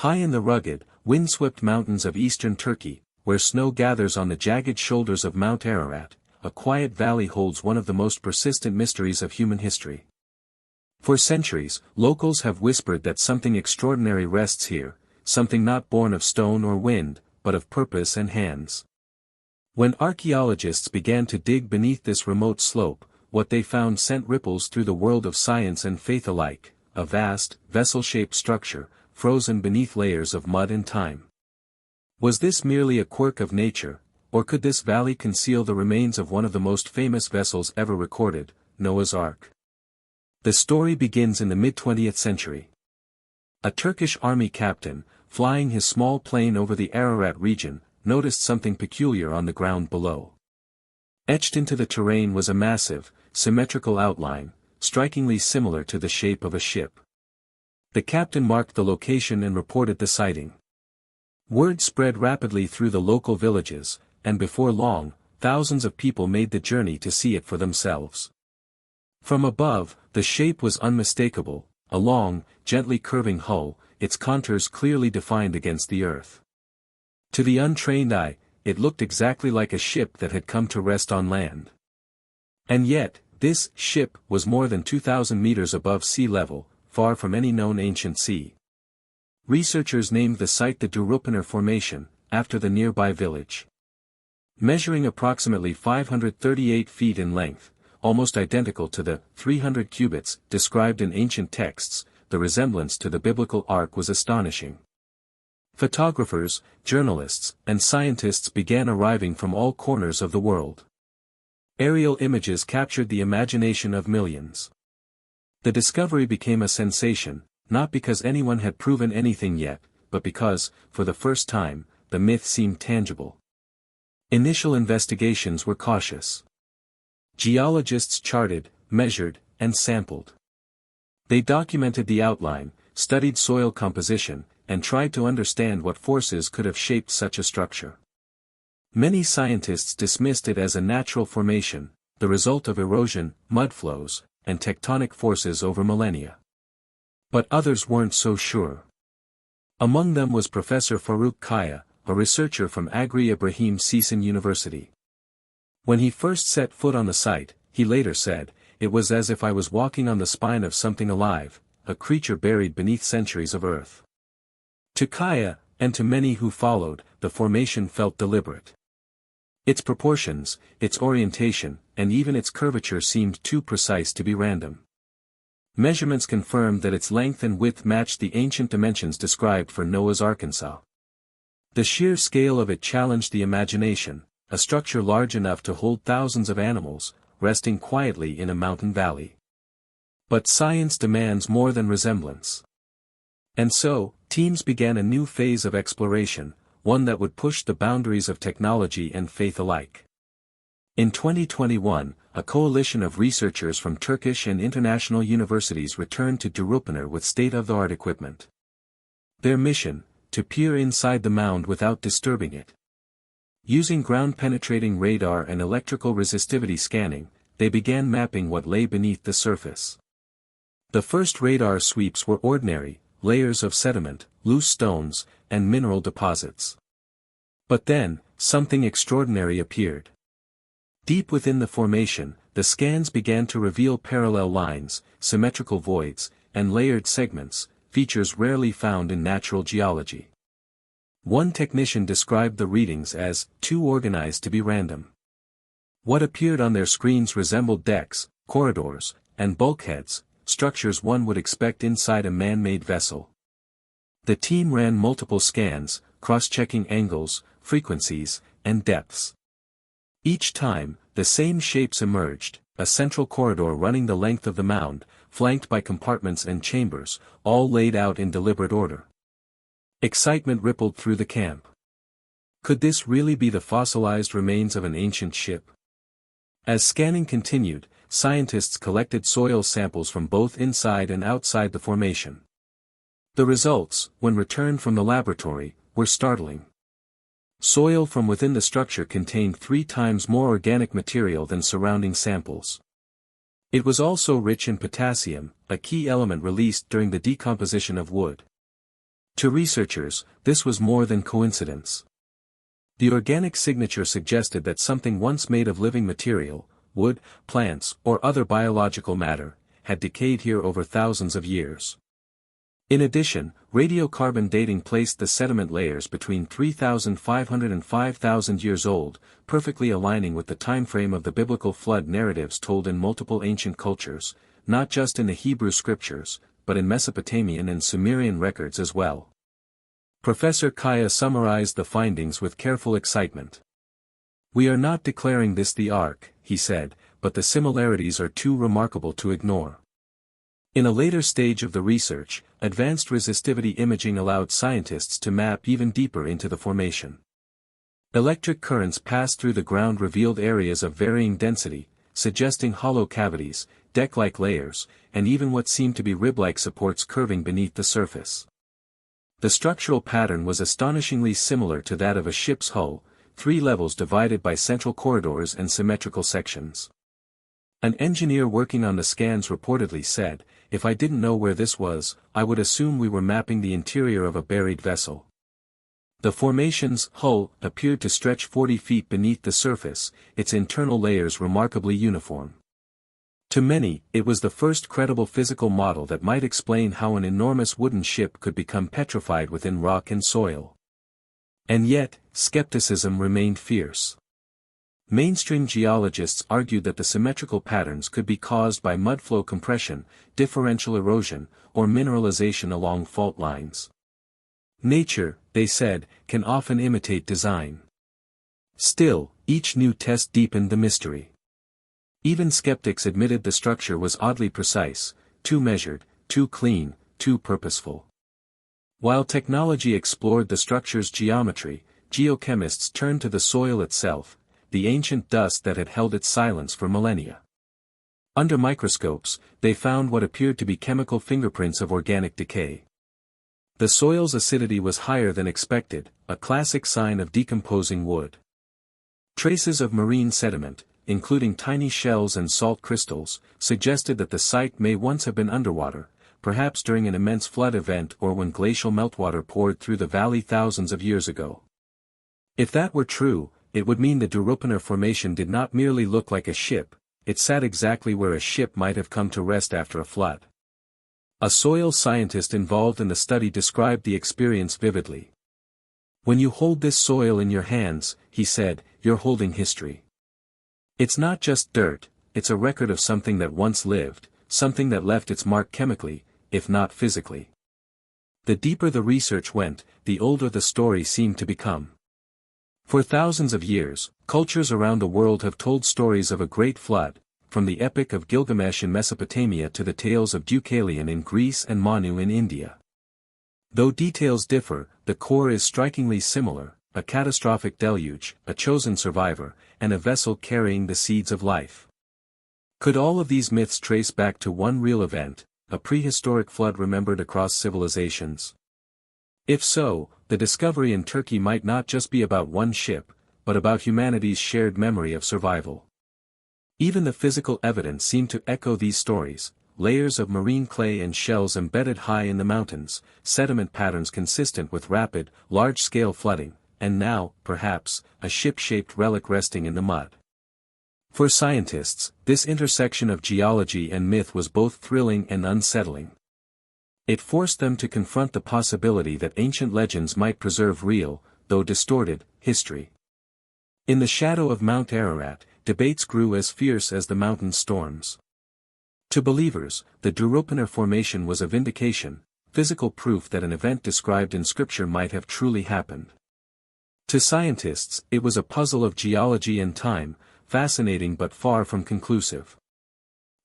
High in the rugged, windswept mountains of eastern Turkey, where snow gathers on the jagged shoulders of Mount Ararat, a quiet valley holds one of the most persistent mysteries of human history. For centuries, locals have whispered that something extraordinary rests here, something not born of stone or wind, but of purpose and hands. When archaeologists began to dig beneath this remote slope, what they found sent ripples through the world of science and faith alike, a vast, vessel-shaped structure, frozen beneath layers of mud and time. Was this merely a quirk of nature, or could this valley conceal the remains of one of the most famous vessels ever recorded, Noah's Ark? The story begins in the mid-20th century. A Turkish army captain, flying his small plane over the Ararat region, noticed something peculiar on the ground below. Etched into the terrain was a massive, symmetrical outline, strikingly similar to the shape of a ship. The captain marked the location and reported the sighting. Word spread rapidly through the local villages, and before long, thousands of people made the journey to see it for themselves. From above, the shape was unmistakable, a long, gently curving hull, its contours clearly defined against the earth. To the untrained eye, it looked exactly like a ship that had come to rest on land. And yet, this ship was more than 2,000 meters above sea level, far from any known ancient sea. Researchers named the site the Durupınar Formation, after the nearby village. Measuring approximately 538 feet in length, almost identical to the 300 cubits described in ancient texts, the resemblance to the biblical ark was astonishing. Photographers, journalists, and scientists began arriving from all corners of the world. Aerial images captured the imagination of millions. The discovery became a sensation, not because anyone had proven anything yet, but because, for the first time, the myth seemed tangible. Initial investigations were cautious. Geologists charted, measured, and sampled. They documented the outline, studied soil composition, and tried to understand what forces could have shaped such a structure. Many scientists dismissed it as a natural formation, the result of erosion, mudflows, and tectonic forces over millennia. But others weren't so sure. Among them was Professor Faruk Kaya, a researcher from Agri Ibrahim Season University. When he first set foot on the site, he later said, "It was as if I was walking on the spine of something alive, a creature buried beneath centuries of earth." To Kaya, and to many who followed, the formation felt deliberate. Its proportions, its orientation, and even its curvature seemed too precise to be random. Measurements confirmed that its length and width matched the ancient dimensions described for Noah's Arkansas. The sheer scale of it challenged the imagination, a structure large enough to hold thousands of animals, resting quietly in a mountain valley. But science demands more than resemblance. And so, teams began a new phase of exploration, one that would push the boundaries of technology and faith alike. In 2021, a coalition of researchers from Turkish and international universities returned to Durupınar with state-of-the-art equipment. Their mission, to peer inside the mound without disturbing it. Using ground-penetrating radar and electrical resistivity scanning, they began mapping what lay beneath the surface. The first radar sweeps were ordinary, layers of sediment, loose stones, and mineral deposits. But then, something extraordinary appeared. Deep within the formation, the scans began to reveal parallel lines, symmetrical voids, and layered segments, features rarely found in natural geology. One technician described the readings as too organized to be random. What appeared on their screens resembled decks, corridors, and bulkheads, structures one would expect inside a man-made vessel. The team ran multiple scans, cross-checking angles, frequencies, and depths. Each time, the same shapes emerged, a central corridor running the length of the mound, flanked by compartments and chambers, all laid out in deliberate order. Excitement rippled through the camp. Could this really be the fossilized remains of an ancient ship? As scanning continued, scientists collected soil samples from both inside and outside the formation. The results, when returned from the laboratory, were startling. Soil from within the structure contained 3 times more organic material than surrounding samples. It was also rich in potassium, a key element released during the decomposition of wood. To researchers, this was more than coincidence. The organic signature suggested that something once made of living material, wood, plants, or other biological matter, had decayed here over thousands of years. In addition, radiocarbon dating placed the sediment layers between 3,500 and 5,000 years old, perfectly aligning with the timeframe of the biblical flood narratives told in multiple ancient cultures, not just in the Hebrew scriptures, but in Mesopotamian and Sumerian records as well. Professor Kaya summarized the findings with careful excitement. "We are not declaring this the ARK," he said, "but the similarities are too remarkable to ignore." In a later stage of the research, advanced resistivity imaging allowed scientists to map even deeper into the formation. Electric currents passed through the ground revealed areas of varying density, suggesting hollow cavities, deck-like layers, and even what seemed to be rib-like supports curving beneath the surface. The structural pattern was astonishingly similar to that of a ship's hull, 3 levels divided by central corridors and symmetrical sections. An engineer working on the scans reportedly said, "If I didn't know where this was, I would assume we were mapping the interior of a buried vessel." The formation's hull appeared to stretch 40 feet beneath the surface, its internal layers remarkably uniform. To many, it was the first credible physical model that might explain how an enormous wooden ship could become petrified within rock and soil. And yet, skepticism remained fierce. Mainstream geologists argued that the symmetrical patterns could be caused by mudflow compression, differential erosion, or mineralization along fault lines. Nature, they said, can often imitate design. Still, each new test deepened the mystery. Even skeptics admitted the structure was oddly precise, too measured, too clean, too purposeful. While technology explored the structure's geometry, geochemists turned to the soil itself, the ancient dust that had held its silence for millennia. Under microscopes, they found what appeared to be chemical fingerprints of organic decay. The soil's acidity was higher than expected, a classic sign of decomposing wood. Traces of marine sediment, including tiny shells and salt crystals, suggested that the site may once have been underwater, perhaps during an immense flood event or when glacial meltwater poured through the valley thousands of years ago. If that were true, it would mean the Duropanar Formation did not merely look like a ship, it sat exactly where a ship might have come to rest after a flood. A soil scientist involved in the study described the experience vividly. "When you hold this soil in your hands," he said, "you're holding history. It's not just dirt, it's a record of something that once lived, something that left its mark chemically, if not physically." The deeper the research went, the older the story seemed to become. For thousands of years, cultures around the world have told stories of a great flood, from the Epic of Gilgamesh in Mesopotamia to the tales of Deucalion in Greece and Manu in India. Though details differ, the core is strikingly similar: a catastrophic deluge, a chosen survivor, and a vessel carrying the seeds of life. Could all of these myths trace back to one real event, a prehistoric flood remembered across civilizations? If so, the discovery in Turkey might not just be about one ship, but about humanity's shared memory of survival. Even the physical evidence seemed to echo these stories: layers of marine clay and shells embedded high in the mountains, sediment patterns consistent with rapid, large-scale flooding, and now, perhaps, a ship-shaped relic resting in the mud. For scientists, this intersection of geology and myth was both thrilling and unsettling. It forced them to confront the possibility that ancient legends might preserve real, though distorted, history. In the shadow of Mount Ararat, debates grew as fierce as the mountain's storms. To believers, the Duropanar Formation was a vindication, physical proof that an event described in Scripture might have truly happened. To scientists, it was a puzzle of geology and time, fascinating but far from conclusive.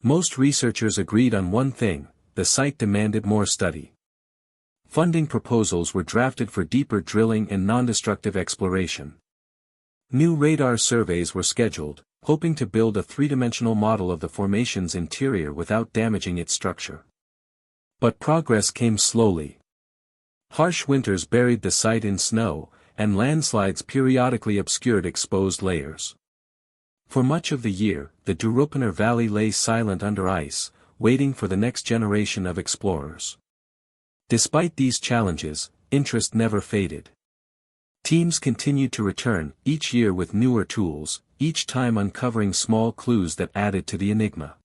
Most researchers agreed on one thing: the site demanded more study. Funding proposals were drafted for deeper drilling and non-destructive exploration. New radar surveys were scheduled, hoping to build a three-dimensional model of the formation's interior without damaging its structure. But progress came slowly. Harsh winters buried the site in snow, and landslides periodically obscured exposed layers. For much of the year, the Duropanar Valley lay silent under ice, waiting for the next generation of explorers. Despite these challenges, interest never faded. Teams continued to return, each year with newer tools, each time uncovering small clues that added to the enigma.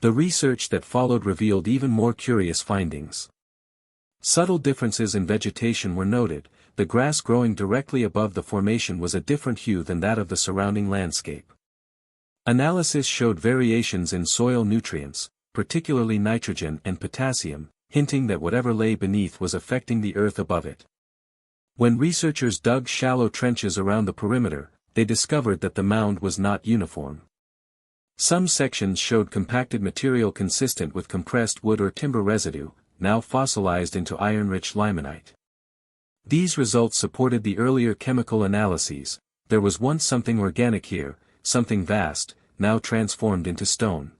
The research that followed revealed even more curious findings. Subtle differences in vegetation were noted. The grass growing directly above the formation was a different hue than that of the surrounding landscape. Analysis showed variations in soil nutrients, particularly nitrogen and potassium, hinting that whatever lay beneath was affecting the earth above it. When researchers dug shallow trenches around the perimeter, they discovered that the mound was not uniform. Some sections showed compacted material consistent with compressed wood or timber residue, now fossilized into iron-rich limonite. These results supported the earlier chemical analyses. There was once something organic here, something vast, now transformed into stone.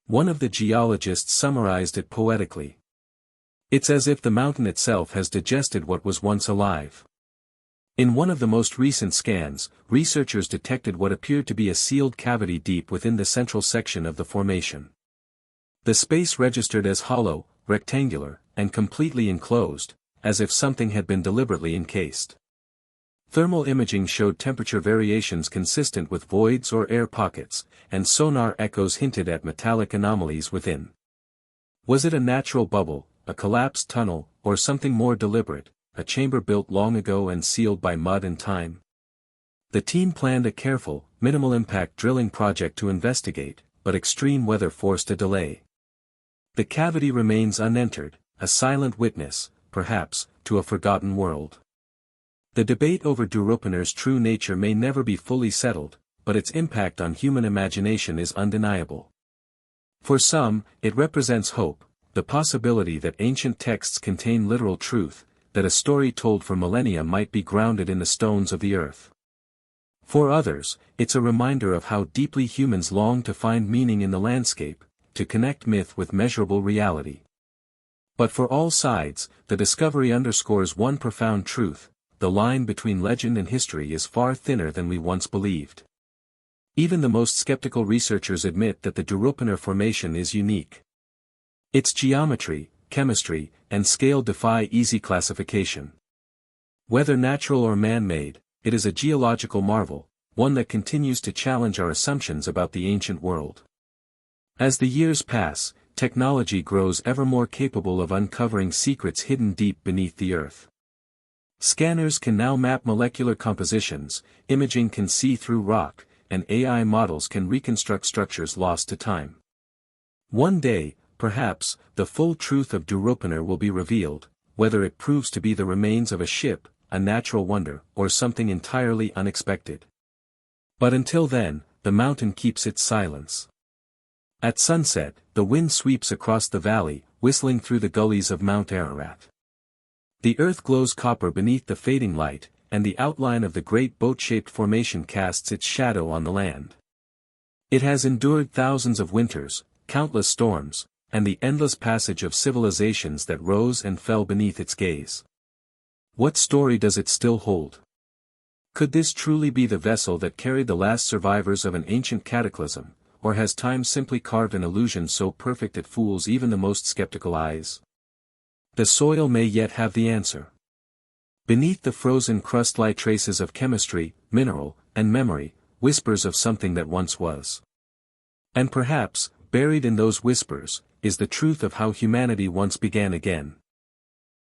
One of the geologists summarized it poetically. It's as if the mountain itself has digested what was once alive. In one of the most recent scans, researchers detected what appeared to be a sealed cavity deep within the central section of the formation. The space registered as hollow, rectangular, and completely enclosed, as if something had been deliberately encased. Thermal imaging showed temperature variations consistent with voids or air pockets, and sonar echoes hinted at metallic anomalies within. Was it a natural bubble, a collapsed tunnel, or something more deliberate, a chamber built long ago and sealed by mud and time? The team planned a careful, minimal-impact drilling project to investigate, but extreme weather forced a delay. The cavity remains unentered, a silent witness, perhaps, to a forgotten world. The debate over Duropaner's true nature may never be fully settled, but its impact on human imagination is undeniable. For some, it represents hope, the possibility that ancient texts contain literal truth, that a story told for millennia might be grounded in the stones of the earth. For others, it's a reminder of how deeply humans long to find meaning in the landscape, to connect myth with measurable reality. But for all sides, the discovery underscores one profound truth: the line between legend and history is far thinner than we once believed. Even the most skeptical researchers admit that the Duropaner formation is unique. Its geometry, chemistry, and scale defy easy classification. Whether natural or man-made, it is a geological marvel, one that continues to challenge our assumptions about the ancient world. As the years pass, technology grows ever more capable of uncovering secrets hidden deep beneath the earth. Scanners can now map molecular compositions, imaging can see through rock, and AI models can reconstruct structures lost to time. One day, perhaps, the full truth of Duropaner will be revealed, whether it proves to be the remains of a ship, a natural wonder, or something entirely unexpected. But until then, the mountain keeps its silence. At sunset, the wind sweeps across the valley, whistling through the gullies of Mount Ararat. The earth glows copper beneath the fading light, and the outline of the great boat-shaped formation casts its shadow on the land. It has endured thousands of winters, countless storms, and the endless passage of civilizations that rose and fell beneath its gaze. What story does it still hold? Could this truly be the vessel that carried the last survivors of an ancient cataclysm, or has time simply carved an illusion so perfect it fools even the most skeptical eyes? The soil may yet have the answer. Beneath the frozen crust lie traces of chemistry, mineral, and memory, whispers of something that once was. And perhaps, buried in those whispers, is the truth of how humanity once began again.